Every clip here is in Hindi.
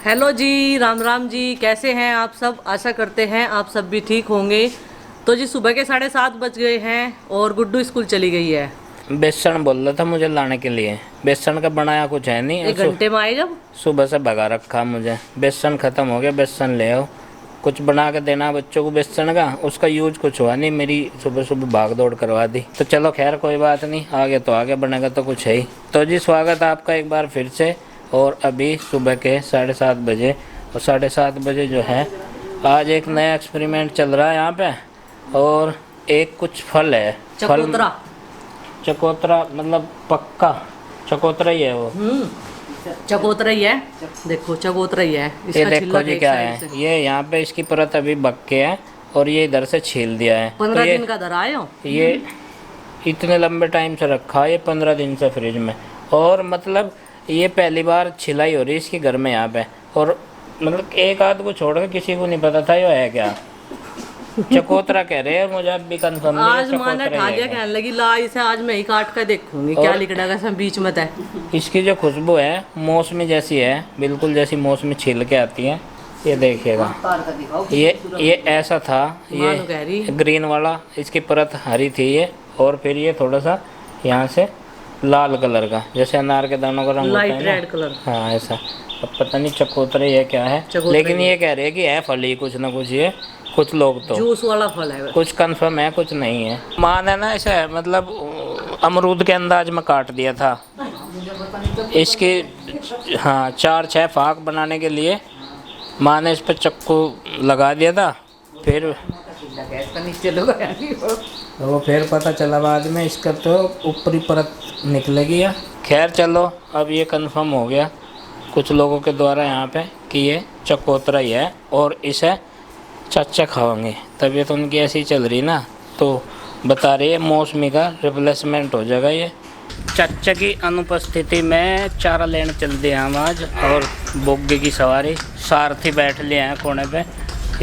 हेलो जी, राम राम जी। कैसे हैं आप सब? आशा करते हैं आप सब भी ठीक होंगे। तो जी सुबह के 7:30 बज गए हैं और गुड्डू स्कूल चली गई है। बेसन बोल रहा था मुझे लाने के लिए। बेसन का बनाया कुछ है नहीं। 1 घंटे में आए जब। सुबह से भगा रखा मुझे। बेसन ख़त्म हो गया, बेसन ले आओ, कुछ बना के देना बच्चों को बेसन का। उसका यूज कुछ हुआ नहीं, मेरी सुबह सुबह भाग दौड़ करवा दी। तो चलो खैर कोई बात नहीं, आगे तो आगे बनेगा तो कुछ है ही। तो जी स्वागत है आपका एक बार फिर से। और अभी सुबह के 7:30 बजे, और 7:30 बजे जो है आज एक नया एक्सपेरिमेंट चल रहा है यहाँ पे। और एक कुछ फल है, चकोतरा। चकोतरा मतलब पक्का चकोतरा ही है वो। चकोतरा ही है। देखो चकोतरा ही है। ये इसका देखो छिलका जी एक क्या साइड है, से। ये यहाँ पे इसकी परत अभी बक के है और ये इधर से छील दिया है। 15 तो दिन का धरा है यो। ये इतने लंबे टाइम से रखा है, ये 15 दिन से फ्रिज में। और मतलब ये पहली बार छिलाई हो रही है इसके घर में यहाँ पे। और मतलब एक आध को छोड़ के किसी को नहीं पता था ये है क्या। चकोतरा कह रहे हैं, मुझे अब भी कंफर्म नहीं है आज माँ ने चकोतरा ठा ही है दिया, क्या। कहने लगी ला इसे आज मैं ही काट कर देखूंगी क्या और- लिखना है बीच में तय। इसकी जो खुशबू है मौसमी जैसी है, बिल्कुल जैसी मौसमी छील के आती है। ये देखिएगा, ये ऐसा था, मानो कह रही। ये ग्रीन वाला, इसकी परत हरी थी ये। और फिर ये थोड़ा सा यहाँ से लाल कलर का, जैसे अनार के दानों का रंग होता लाइट है ना। Red colour. हाँ ऐसा। अब पता नहीं चकोतरे ये क्या है, चकोतरे लेकिन ये कह रहे हैं कि है फल ही कुछ ना कुछ ये। कुछ लोग तो जूस वाला फल है। कुछ कंफर्म है कुछ नहीं है। माँ ने ना ऐसा है, मतलब अमरूद के अंदाज में काट दिया था इसके। हाँ 4-6 फाक बनाने के लिए माँ ने इस पर चक्कू लगा दिया था। फिर वो फिर पता चला बाद में इसका तो ऊपरी परत निकलेगी या। खैर चलो अब ये कंफर्म हो गया कुछ लोगों के द्वारा यहाँ पे कि ये चकोतरा ही है और इसे चाचा खाओगे। तबीयत उनकी ऐसी चल रही ना, तो बता रही है मौसमी का रिप्लेसमेंट हो जाएगा ये। चाचा की अनुपस्थिति में चारा लेने चल दिए हम आज। और बोग्गे की सवारी, सारथी बैठ लिए हैं कोने पे,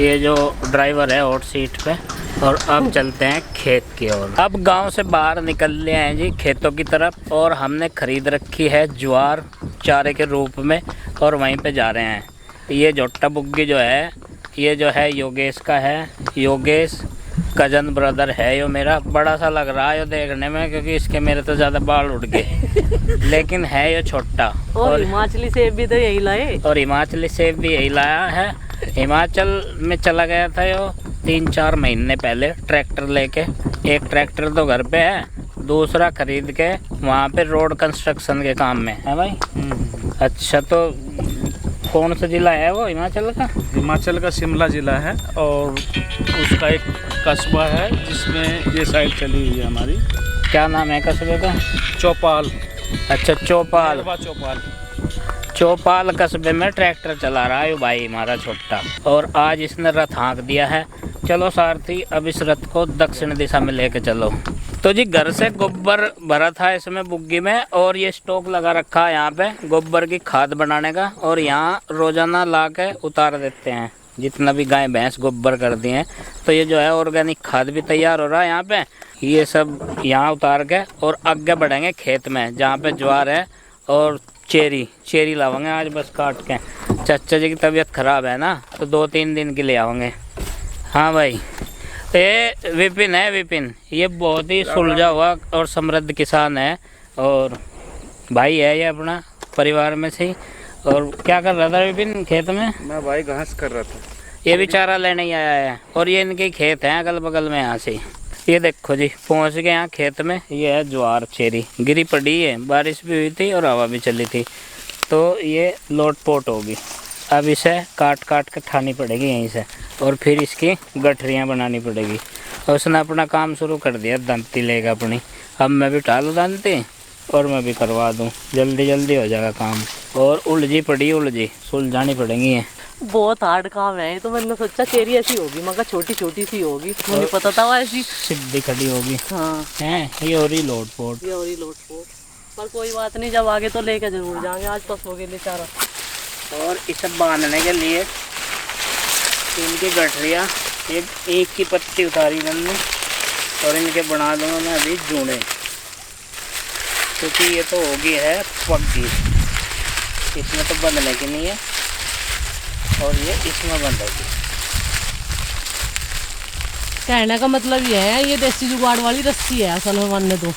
ये जो ड्राइवर है हॉट सीट पे। और अब चलते हैं खेत की ओर। अब गांव से बाहर निकल लिए हैं जी खेतों की तरफ। और हमने खरीद रखी है ज्वार चारे के रूप में, और वहीं पे जा रहे हैं। ये जोट्टा बुग्गी जो है, ये जो है योगेश का है। योगेश कजन ब्रदर है यो मेरा। बड़ा सा लग रहा है यो देखने में, क्योंकि इसके मेरे तो ज़्यादा बाल उड़ गए लेकिन है यो छोटा। और हिमाचली सेब भी तो यही लाए। और हिमाचली सेब भी यही लाया है। हिमाचल में चला गया था यो 3-4 महीने पहले ट्रैक्टर लेके। एक ट्रैक्टर तो घर पे है, दूसरा खरीद के वहाँ पे रोड कंस्ट्रक्शन के काम में है भाई। अच्छा, तो कौन सा ज़िला है वो हिमाचल का? हिमाचल का शिमला ज़िला है, और उसका एक कस्बा है जिसमें ये साइड चली हुई है हमारी। क्या नाम है कस्बे का? चौपाल। अच्छा चौपाल। चौपाल। चौपाल कस्बे में ट्रैक्टर चला रहा है भाई हमारा छोटा। और आज इसने रथ हाँक दिया है। चलो सारथी, अब इस रथ को दक्षिण दिशा में लेके चलो। तो जी घर से गोबर भरा था इसमें बुग्गी में, और ये स्टॉक लगा रखा है यहाँ पे गोबर की खाद बनाने का। और यहाँ रोजाना ला के उतार देते हैं जितना भी गाय भैंस गोबर कर दिए हैं। तो ये जो है ऑर्गेनिक खाद भी तैयार हो रहा है यहाँ पे। ये सब यहाँ उतार के और आगे बढ़ेंगे खेत में, जहाँ पे ज्वार है और चेरी लावांगे आज बस काट के। चाचा जी की तबीयत ख़राब है ना, तो 2-3 दिन के लिए आवांगे। हाँ भाई, ये विपिन है। विपिन ये बहुत ही सुलझा हुआ और समृद्ध किसान है, और भाई है ये अपना परिवार में से ही। और क्या कर रहा था विपिन खेत में? मैं भाई घास कर रहा था। ये भी चारा लेने ही आया है, और ये इनके खेत हैं अगल बगल में यहाँ से। ये देखो जी पहुँच गए यहाँ खेत में। ये है ज्वार चेरी, गिरी पड़ी है, बारिश भी हुई थी और हवा भी चली थी, तो ये लोटपोट होगी। अब इसे काट काट के ठानी पड़ेगी यहीं से, और फिर इसकी गठरियाँ बनानी पड़ेगी। और उसने अपना काम शुरू कर दिया, दंती लेगा अपनी। अब मैं भी टालूँ दंती और मैं भी करवा दूँ, जल्दी जल्दी हो जाएगा काम। और उलझी पड़ी उलझी सुलझानी पड़ेंगी ये। बहुत हार्ड काम है। तो मैंने सोचा चेरी ऐसी होगी, मगर छोटी छोटी सी होगी, मुझे पता था वो ऐसी सीधी खड़ी होगी। हाँ हैं ये हो रही लोटपोट। ये हो रही लोटपोट। पर कोई बात नहीं, जब आगे तो लेके जरूर जाएंगे। आज तो सो गए बेचारा। और इसे बांधने के लिए इनकी गठरियाँ, एक की पत्ती उतारी मैंने, और इनके बना दूंगा मैं अभी जूड़े, क्योंकि ये तो होगी है पक्की, इसमें तो बंधने की नहीं है। और ये इसमें बंधेगी। कहने का मतलब ये है, ये देसी जुगाड़ वाली रस्सी है असल में मानने तो।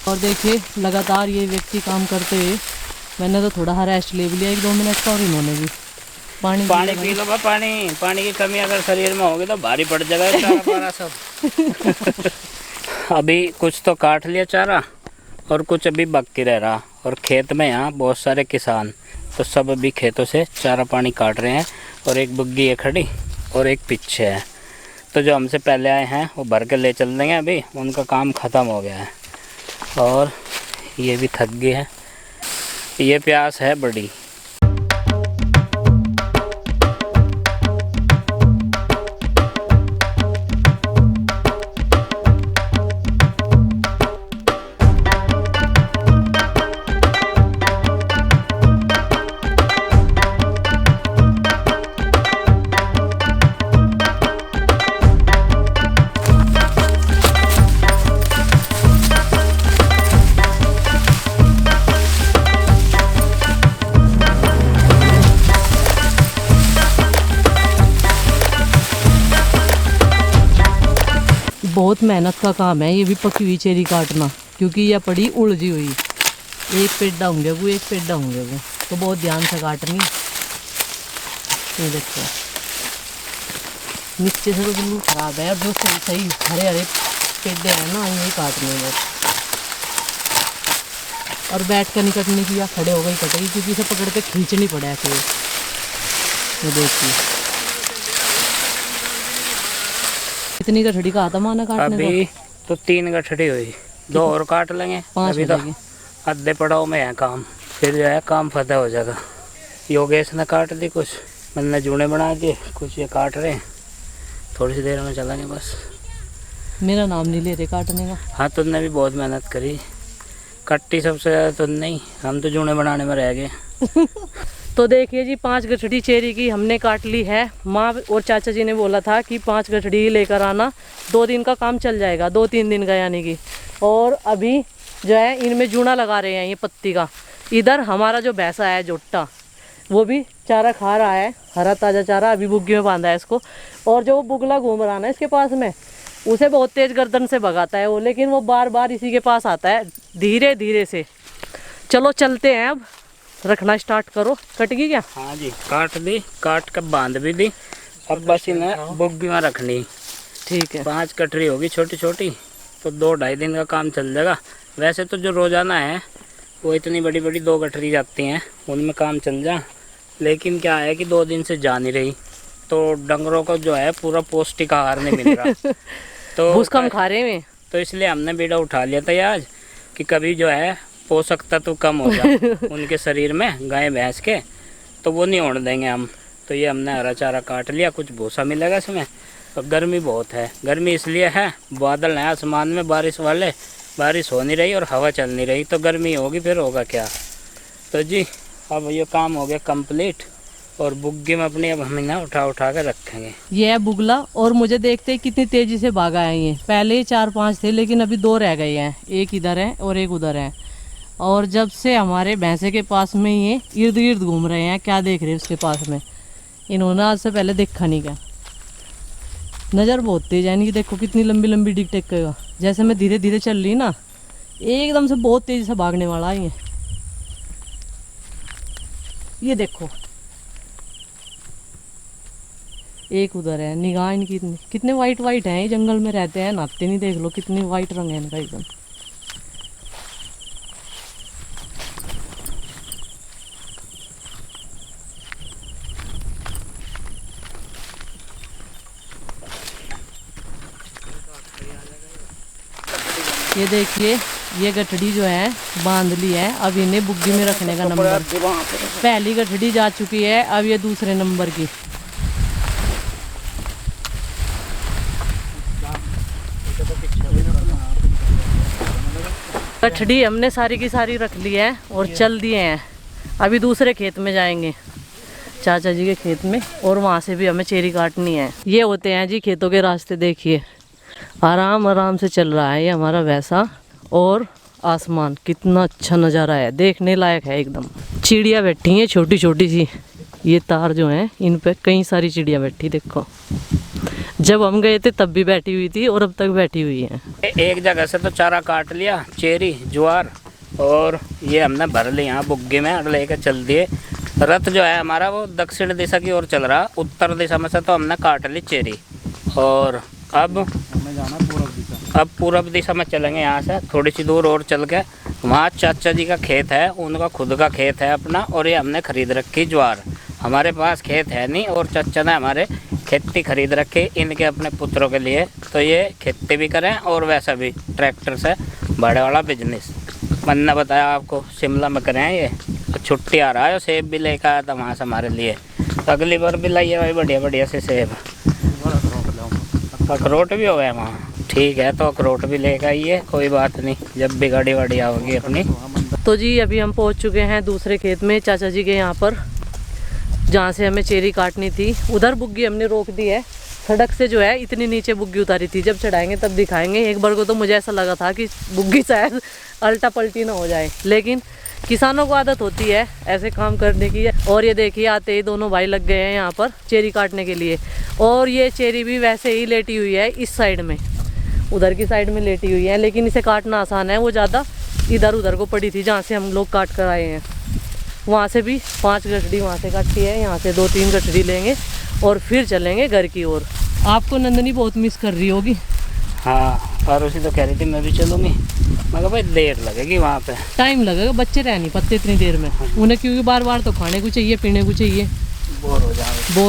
और देखिए लगातार ये व्यक्ति काम करते हुए मैंने तो थोड़ा रेस्ट ले भी लिया 1-2 मिनट का, और इन्होंने भी पानी पी लो। पानी की कमी अगर शरीर में होगी तो भारी पड़ जाएगा चारा पारा सब। अभी कुछ तो काट लिया चारा और कुछ अभी बाकी रह रहा। और खेत में यहाँ बहुत सारे किसान तो सब अभी खेतों से चारा पानी काट रहे हैं। और एक बुग्गी है खड़ी और एक पीछे है। तो जो हमसे पहले आए हैं वो भर के ले चल देंगे, अभी उनका काम ख़त्म हो गया है। और ये भी थक गए हैं, ये प्यास है बड़ी। बहुत मेहनत का काम है ये भी पकी हुई चेरी काटना, क्योंकि यह पड़ी उलझी हुई। एक पेड्डा होंगे वो, एक पेड्डा होंगे वो, तो बहुत ध्यान से काटनी। ये देखो नीचे से तो बिल्कुल खराब है, और जो सही सही हरे हरे पेड्डे हैं ना यही काटने में। और बैठ कर नहीं कटने की या खड़े हो गई कटेगी, क्योंकि इसे पकड़ के खींचनी पड़े ऐसे। ये देखिए कितनी गठड़ी का आता माना काटने अभी तो 3 गठड़ी हुई, 2 और काट लेंगे। 5 अभी तो आधे पड़ाव में है काम, फिर जो है काम फतेह हो जाएगा। योगेश ने काट दी कुछ, मैंने जूने बना दिए, कुछ ये काट रहे हैं। थोड़ी सी देर में चलेंगे बस। मेरा नाम नहीं ले रहे काटने का। हाँ तुमने भी बहुत मेहनत करी, कट्टी सबसे ज़्यादा तुमने ही, हम तो जूने बनाने में रह गए। तो देखिए जी 5 गठड़ी चेरी की हमने काट ली है। माँ और चाचा जी ने बोला था कि 5 गठड़ी लेकर आना, 2 दिन का काम चल जाएगा, 2-3 दिन का यानी कि। और अभी जो है इनमें जूना लगा रहे हैं ये पत्ती का। इधर हमारा जो भैंसा है जोट्टा, वो भी चारा खा रहा है, हरा ताज़ा चारा, अभी बुग्गी में बांधा है इसको। और जो बुगला घूम रहा है ना इसके पास में, उसे बहुत तेज़ गर्दन से भगाता है वो, लेकिन वो बार बार इसी के पास आता है धीरे धीरे से। चलो चलते हैं, अब रखना स्टार्ट करो। कट गई क्या? हाँ जी काट दी, काट कर बांध भी दी। अब बस इन्हें बुग्गी में रखनी। ठीक है। 5 कटरी होगी छोटी छोटी, तो 2-2.5 दिन का काम चल जाएगा। वैसे तो जो रोज़ाना है वो इतनी बड़ी बड़ी 2 गठरी जाती हैं, उनमें काम चल जा। लेकिन क्या है कि 2 दिन से जा नहीं रही, तो डंगरों को जो है पूरा पौष्टिक आहार नहीं मिल रहा। तो भूस कम खा रहे हैं, तो इसलिए हमने बीड़ा उठा लिया था आज कि कभी जो है पोषक तत्व कम हो जाए उनके शरीर में, गाय भैंस के, तो वो नहीं होने देंगे हम। तो ये हमने हरा चारा काट लिया, कुछ भूसा मिलेगा इसमें। और गर्मी बहुत है, गर्मी इसलिए है बादल है आसमान में बारिश वाले, बारिश हो नहीं रही और हवा चल नहीं रही, तो गर्मी होगी, फिर होगा क्या। तो जी अब ये काम हो गया कंप्लीट। और बुग्गी में अपनी अब हम इन्हें उठा उठा कर रखेंगे। ये है बुगला, और मुझे देखते ही कितनी तेजी से भागा है ये। पहले 4-5 थे, लेकिन अभी 2 रह गए हैं, एक इधर है और एक उधर है। और जब से हमारे भैंसे के पास में ये इर्द गिर्द घूम रहे हैं, क्या देख रहे हैं उसके पास में, इन्होंने आज से पहले देखा नहीं क्या। नज़र बहुत तेज है इनकी, देखो कितनी लंबी लंबी डिग टेकेगा। जैसे मैं धीरे धीरे चल रही ना, एकदम से बहुत तेजी से भागने वाला है ये देखो। एक उधर है, निगाह इनकी कितने वाइट वाइट हैं, जंगल में रहते हैं, नहाते नहीं, देख लो कितनी वाइट रंग है इनका एकदम। ये देखिए ये गठड़ी जो है बांध ली है, अब इन्हें बुग्गी में रखने का नंबर। पहली गठड़ी जा चुकी है, अब ये दूसरे नंबर की। गठड़ी हमने सारी की सारी रख ली है और चल दिए हैं। अभी दूसरे खेत में जाएंगे, चाचा जी के खेत में, और वहाँ से भी हमें चेरी काटनी है। ये होते हैं जी खेतों के रास्ते, देखिए आराम आराम से चल रहा है ये हमारा भैंसा। और आसमान, कितना अच्छा नज़ारा है, देखने लायक है एकदम। चिड़िया बैठी हैं छोटी छोटी सी, ये तार जो हैं इन पे कई सारी चिड़िया बैठी, देखो जब हम गए थे तब भी बैठी हुई थी और अब तक बैठी हुई हैं। एक जगह से तो चारा काट लिया, चेरी ज्वार, और ये हमने भर ली यहाँ बुग्गे में और लेकर चल दिए। रथ जो है हमारा वो दक्षिण दिशा की ओर चल रहा, उत्तर दिशा में से तो हमने काट ली चेरी, और अब हमें जाना पूर्व दिशा। अब पूर्व दिशा में चलेंगे। यहाँ से थोड़ी सी दूर और चल के वहाँ चाचा जी का खेत है, उनका खुद का खेत है अपना, और ये हमने खरीद रखी ज्वार। हमारे पास खेत है नहीं और चाचा ने हमारे खेती खरीद रखी इनके अपने पुत्रों के लिए, तो ये खेती भी करें और वैसा भी ट्रैक्टर से बड़े वाला बिजनेस। मैंने बताया आपको शिमला में करें, ये छुट्टी आ रहा है, सेब भी लेकर आया था वहाँ से हमारे लिए, तो अगली बार भी लाइए भाई बढ़िया बढ़िया से सेब। अखरोट भी हो गए वहाँ, ठीक है, तो अखरोट भी लेकर आइए, कोई बात नहीं, जब भी गाड़ी वाड़ी आओगी अपनी। तो जी अभी हम पहुंच चुके हैं दूसरे खेत में चाचा जी के यहाँ पर, जहाँ से हमें चेरी काटनी थी। उधर बुग्गी हमने रोक दी है, सड़क से जो है इतनी नीचे बुग्गी उतारी थी, जब चढ़ाएंगे तब दिखाएंगे। एक बार को तो मुझे ऐसा लगा था कि बुग्गी शायद अल्टा पल्टी ना हो जाए, लेकिन किसानों को आदत होती है ऐसे काम करने की। और ये देखिए आते ही दोनों भाई लग गए हैं यहाँ पर चेरी काटने के लिए, और ये चेरी भी वैसे ही लेटी हुई है इस साइड में, उधर की साइड में लेटी हुई है, लेकिन इसे काटना आसान है, वो ज़्यादा इधर उधर को पड़ी थी जहाँ से हम लोग काट कर आए हैं। वहाँ से भी 5 गठड़ी वहाँ से काटी है, यहाँ से 2-3 गठड़ी लेंगे और फिर चलेंगे घर की ओर। आपको नंदनी बहुत मिस कर रही होगी। हाँ, और उसी तो कह रही थी मैं भी चलूँगी, मैं कहा भाई देर लगेगी वहाँ पे, टाइम लगेगा, बच्चे रह नहीं पाते इतनी देर में उन्हें, क्योंकि बार बार तो खाने को चाहिए पीने को चाहिए, बोर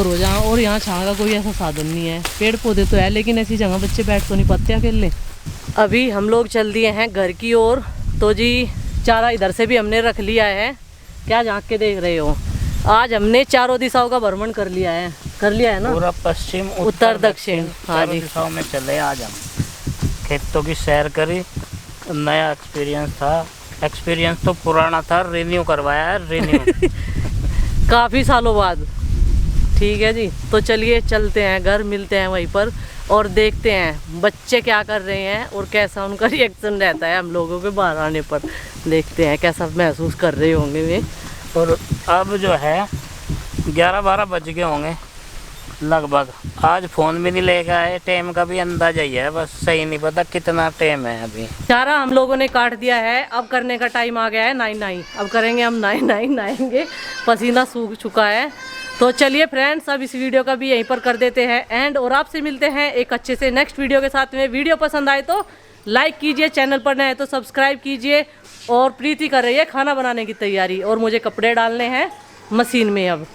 हो जाए। और यहाँ छाँव का कोई ऐसा साधन नहीं है, पेड़ पौधे तो है लेकिन ऐसी जगह बच्चे बैठ तो नहीं पाते अकेले। अभी हम लोग चल दिए हैं घर की ओर। तो जी चारा इधर से भी हमने रख लिया है, क्या झाँक के देख रहे हो, आज हमने चारों दिशाओं का भ्रमण कर लिया है ना, पूरा पश्चिम उत्तर दक्षिण। हाँ जी, दिशाओं में चले, आज हम खेतों की सैर करी, नया एक्सपीरियंस था, एक्सपीरियंस तो पुराना था, रिन्यू करवाया है, रिन्यू काफ़ी सालों बाद। ठीक है जी, तो चलिए चलते हैं घर, मिलते हैं वहीं पर और देखते हैं बच्चे क्या कर रहे हैं और कैसा उनका रिएक्शन रहता है हम लोगों के बाहर आने पर। देखते हैं कैसा महसूस कर रहे होंगे वे। और अब जो है 11-12 बज गए होंगे लगभग, आज फ़ोन भी नहीं लेकर आए, टाइम का भी अंदाजा ही है, बस सही नहीं पता कितना टाइम है अभी। चारा हम लोगों ने काट दिया है, अब करने का टाइम आ गया है नाई। अब करेंगे हम नाएंगे, पसीना सूख चुका है। तो चलिए फ्रेंड्स, अब इस वीडियो का भी यहीं पर कर देते हैं एंड, और आपसे मिलते हैं एक अच्छे से नेक्स्ट वीडियो के साथ में। वीडियो पसंद आए तो लाइक कीजिए, चैनल पर नए हैं तो सब्सक्राइब कीजिए। और प्रीति कर रही है खाना बनाने की तैयारी और मुझे कपड़े डालने हैं मशीन में अब।